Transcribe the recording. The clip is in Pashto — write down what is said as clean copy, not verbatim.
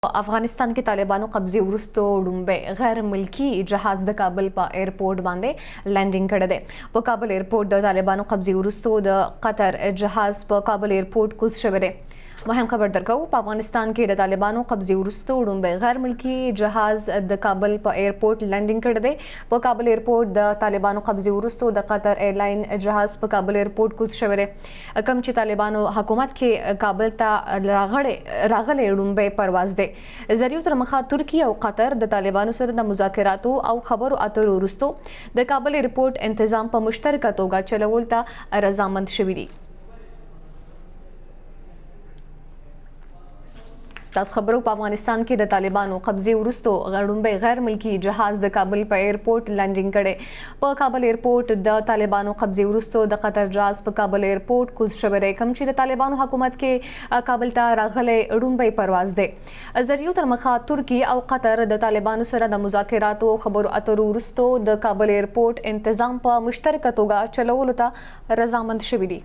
افغانستان کې طالبانو قبضې وروسته ډومبه غیر ملکی جهاز د کابل په ایرپورټ باندې لینډینګ کړی دی. په کابل ایرپورټ د طالبانو قبضې وروسته د قطر جهاز په کابل ایرپورټ کوز شوی دی. مهم خبر درکو، په افغانستان کې د طالبانو قبضې وروسته ډومبه غیر ملکی جهاز د کابل په ایرپورټ لینډینګ کړی دی. په کابل ایرپورټ د طالبانو قبضې وروسته د قطر ایرلاین جهاز په کابل ایرپورټ کوز شوی دی. کوم چې طالبانو حکومت کې کابل ته راغلی ډومبه پرواز دی. زریو تر مخه ترکیه او قطر د طالبانو سره د مذاکراتو او خبرو اترو وروسته د کابل ایرپورټ تنظیم په مشترکه توګه چلول ته رضامند شوي دي. تاسو خبرو، په افغانستان کې د طالبانو قبضې وروسته ډومبه غیر ملکی جهاز د کابل په ایرپورټ لینډینګ کړی. په کابل ایرپورټ د طالبانو قبضې وروسته د قطر جهاز په کابل ایرپورټ کوز شوی دی، کوم چې د طالبانو حکومت کې کابل ته راغلی ډومبه پرواز دی. زریو تر مخه ترکیه او قطر د طالبانو سره د مذاکراتو او خبرو اترو وروسته د کابل ایرپورټ تنظیم په مشترکه توګه چلولو ته رضامند شوي دي.